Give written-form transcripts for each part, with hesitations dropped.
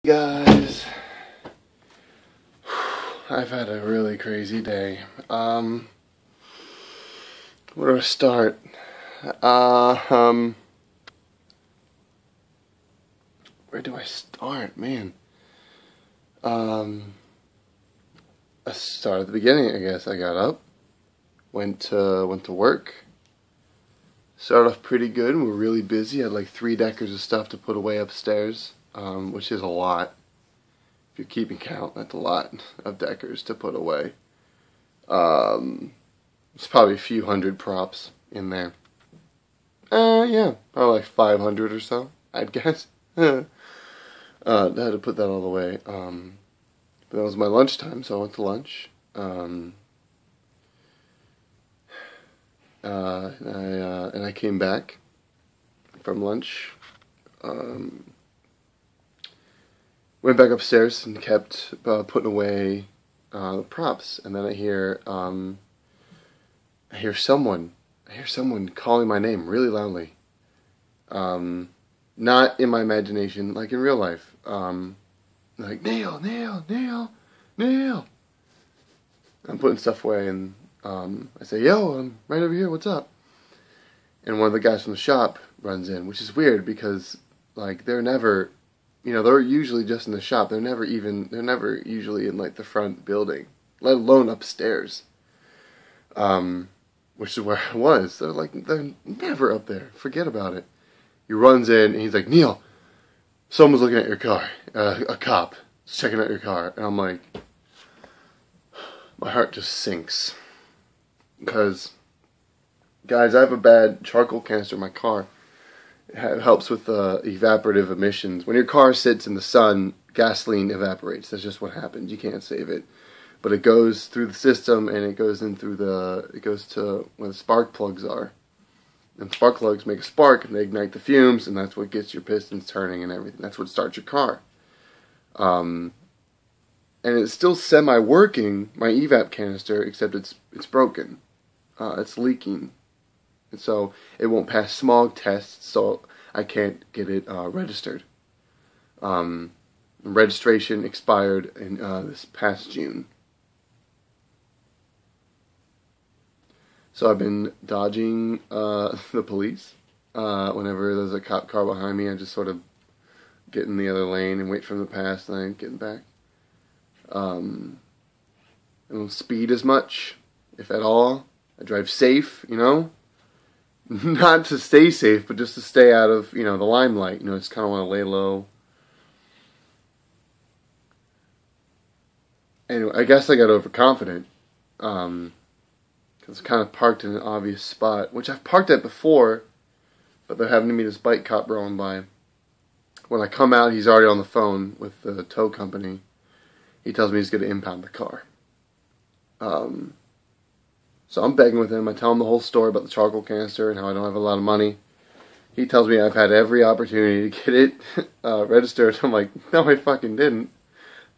Guys, I've had a really crazy day. Where do I start? Where do I start, man? I start at the beginning, I guess. I got up, went to work. Started off pretty good. We were really busy. I had like 3 deckers of stuff to put away upstairs, which is a lot. If you're keeping count, that's a lot of deckers to put away. It's probably a few hundred props in there. Yeah, probably like 500 or so, I'd guess. I had to put that all away. But that was my lunchtime, so I went to lunch. And I came back from lunch. Went back upstairs and kept putting away the props, and then I hear someone calling my name really loudly. Not in my imagination, like in real life. Like Neil, Neil, Neil, Neil. I'm putting stuff away, and I say, "Yo, I'm right over here. What's up?" And one of the guys from the shop runs in, which is weird because like they're never. They're usually just in the shop. They're never usually in like the front building, let alone upstairs. Which is where I was. They're never up there. Forget about it. He runs in and he's like, "Neil, someone's looking at your car. A cop is checking out your car." And I'm like, my heart just sinks. Because, guys, I have a bad charcoal canister in my car. It helps with evaporative emissions. When your car sits in the sun, gasoline evaporates. That's just what happens. You can't save it. But it goes through the system, and it goes to where the spark plugs are. And spark plugs make a spark, and they ignite the fumes, and that's what gets your pistons turning and everything. That's what starts your car. And it's still semi-working, my evap canister, except it's broken. It's leaking. And so it won't pass smog tests, so I can't get it registered. Registration expired in this past June. So I've been dodging the police. Whenever there's a cop car behind me, I just sort of get in the other lane and wait for them to pass, and then get back. I don't speed as much, if at all. I drive safe, Not to stay safe, but just to stay out of, the limelight. Just kind of want to lay low. Anyway, I guess I got overconfident. Because I kind of parked in an obvious spot, which I've parked at before, but there happened to be this bike cop rolling by. When I come out, he's already on the phone with the tow company. He tells me he's going to impound the car. So I'm begging with him. I tell him the whole story about the charcoal canister and how I don't have a lot of money. He tells me I've had every opportunity to get it registered. I'm like, no, I fucking didn't.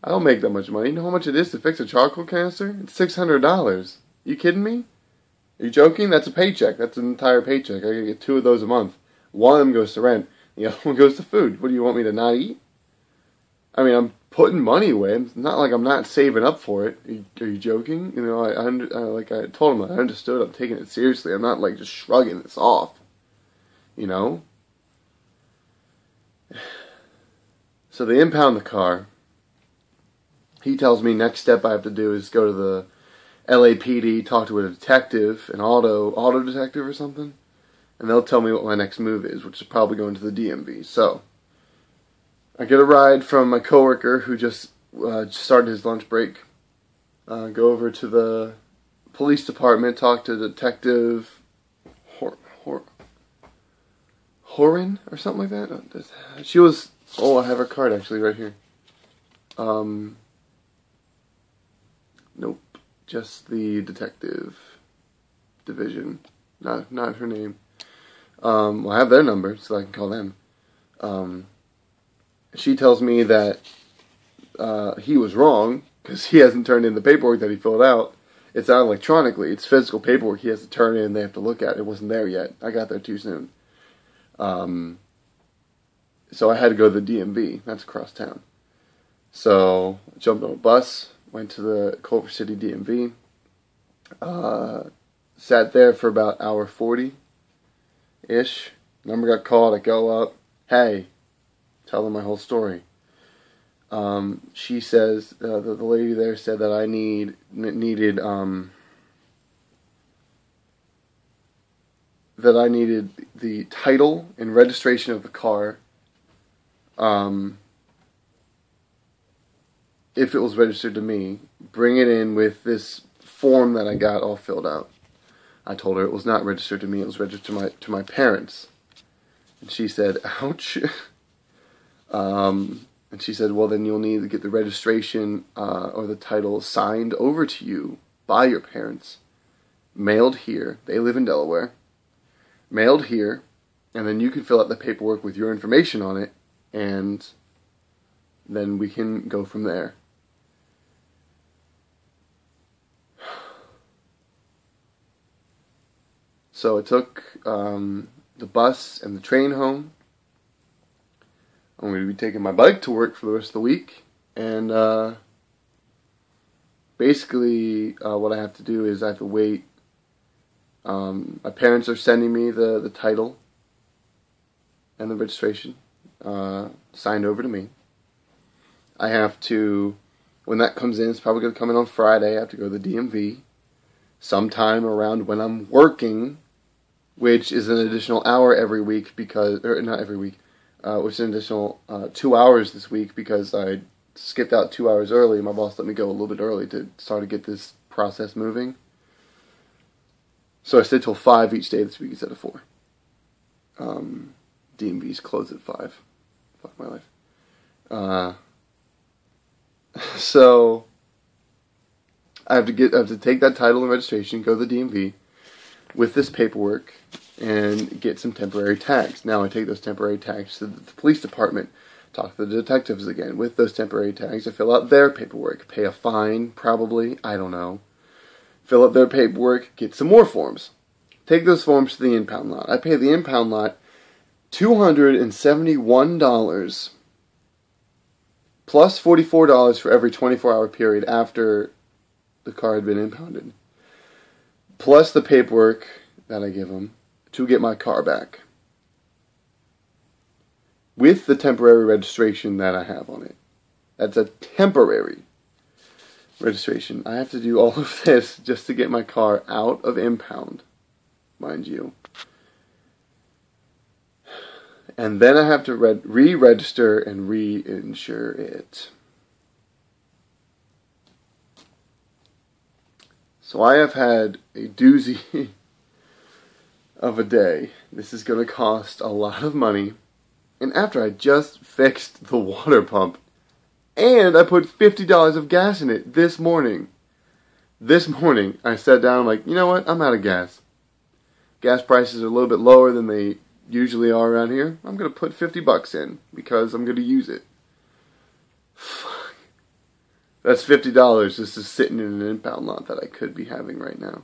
I don't make that much money. You know how much it is to fix a charcoal canister? It's $600. You kidding me? Are you joking? That's a paycheck. That's an entire paycheck. I gotta get 2 of those a month. One of them goes to rent. The other one goes to food. What do you want me to not eat? I mean, I'm putting money away. It's not like I'm not saving up for it. Are you joking? Like I told him, I understood. I'm taking it seriously. I'm not like just shrugging this off. So they impound the car. He tells me next step I have to do is go to the LAPD, talk to a detective, an auto detective or something, and they'll tell me what my next move is, which is probably going to the DMV. So I get a ride from my coworker who just started his lunch break. Go over to the police department, talk to Detective Horan or something like that. She was. Oh, I have her card actually right here. Nope, just the detective division. Not her name. Well, I have their number, so I can call them. She tells me that he was wrong because he hasn't turned in the paperwork that he filled out. It's not electronically. It's physical paperwork he has to turn in. They have to look at it. It wasn't there yet. I got there too soon. So I had to go to the DMV. That's across town. So I jumped on a bus, went to the Culver City DMV, sat there for about hour 40-ish. Number got called, I go up, hey, tell them my whole story. She says, the lady there said that I needed the title and registration of the car, if it was registered to me, bring it in with this form that I got all filled out. I told her it was not registered to me, it was registered to my parents. And she said, ouch. And she said, well, then you'll need to get the registration or the title signed over to you by your parents, mailed here. They live in Delaware. Mailed here, and then you can fill out the paperwork with your information on it, and then we can go from there. So I took the bus and the train home. I'm going to be taking my bike to work for the rest of the week, and basically what I have to do is I have to wait. My parents are sending me the title and the registration signed over to me. I have to, when that comes in, it's probably going to come in on Friday. I have to go to the DMV sometime around when I'm working, which is an additional hour every week because, or not every week, which is an additional 2 hours this week because I skipped out 2 hours early. My boss let me go a little bit early to start to get this process moving. So I stayed till 5 each day this week instead of 4. DMV's closed at 5. Fuck my life. So I have to take that title and registration, go to the DMV with this paperwork, and get some temporary tags. Now I take those temporary tags to the police department, talk to the detectives again. With those temporary tags, I fill out their paperwork, pay a fine, probably, I don't know. Fill out their paperwork, get some more forms. Take those forms to the impound lot. I pay the impound lot $271 plus $44 for every 24-hour period after the car had been impounded, plus the paperwork that I give them to get my car back with the temporary registration that I have on it. That's a temporary registration. I have to do all of this just to get my car out of impound, mind you. And then I have to re-register and re-insure it. So I have had a doozy of a day. This is going to cost a lot of money. And after I just fixed the water pump, and I put $50 of gas in it this morning. This morning, I sat down, I'm like, you know what? I'm out of gas. Gas prices are a little bit lower than they usually are around here. I'm going to put $50 in because I'm going to use it. Fuck. That's $50 just sitting in an impound lot that I could be having right now.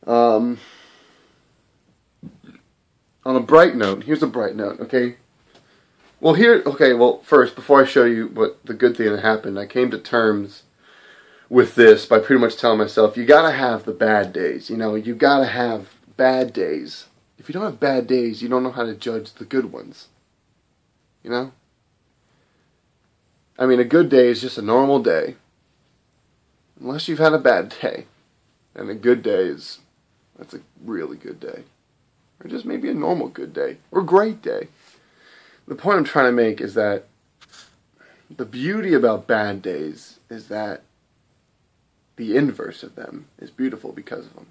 On a bright note, here's a bright note, okay? Well, first, before I show you what the good thing that happened, I came to terms with this by pretty much telling myself, you gotta have the bad days, you know? You gotta have bad days. If you don't have bad days, you don't know how to judge the good ones. You know? I mean, a good day is just a normal day. Unless you've had a bad day. And a good day that's a really good day. Or just maybe a normal good day. Or great day. The point I'm trying to make is that the beauty about bad days is that the inverse of them is beautiful because of them.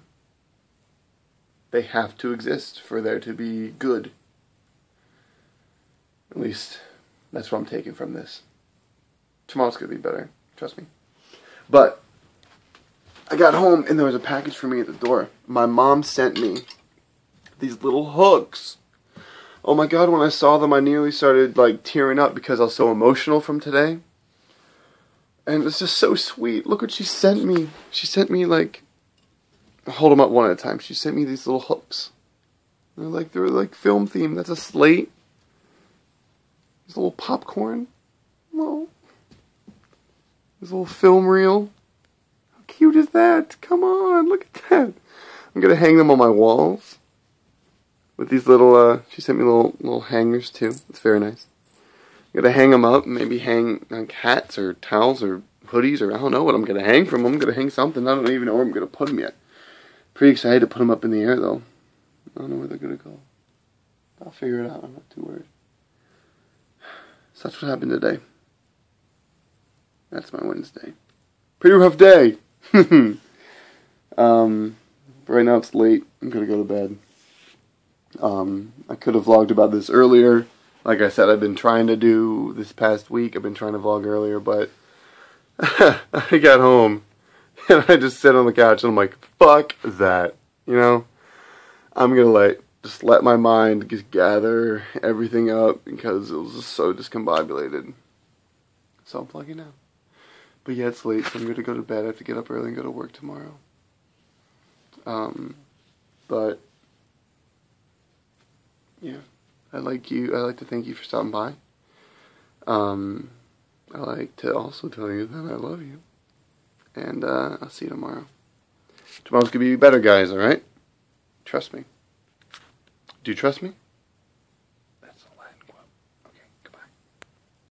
They have to exist for there to be good. At least, that's what I'm taking from this. Tomorrow's going to be better, trust me. But I got home and there was a package for me at the door. My mom sent me these little hooks. Oh my god, when I saw them I nearly started like tearing up because I was so emotional from today. And it's just so sweet. Look what she sent me. She sent me like, I'll hold them up one at a time. She sent me these little hooks. They were like film themed. That's a slate. These a little popcorn. Little, this little film reel. How cute is that? Come on, look at that. I'm gonna hang them on my walls with these little. She sent me little hangers too. It's very nice. I'm gonna hang them up. Maybe hang like hats or towels or hoodies or I don't know what I'm gonna hang from them. I'm gonna hang something. I don't even know where I'm gonna put them yet. Pretty excited to put them up in the air though. I don't know where they're gonna go. I'll figure it out. I'm not too worried. So that's what happened today. That's my Wednesday. Pretty rough day. Right now it's late. I'm gonna go to bed. I could have vlogged about this earlier. Like I said, I've been trying to do this past week. I've been trying to vlog earlier, but I got home and I just sat on the couch and I'm like, fuck that. You know? I'm gonna just let my mind just gather everything up because it was just so discombobulated. So I'm vlogging now. But yeah, it's late, so I'm gonna go to bed. I have to get up early and go to work tomorrow. But yeah, I'd like to thank you for stopping by. I'd like to also tell you that I love you. And I'll see you tomorrow. Tomorrow's gonna be better, guys, alright? Trust me. Do you trust me?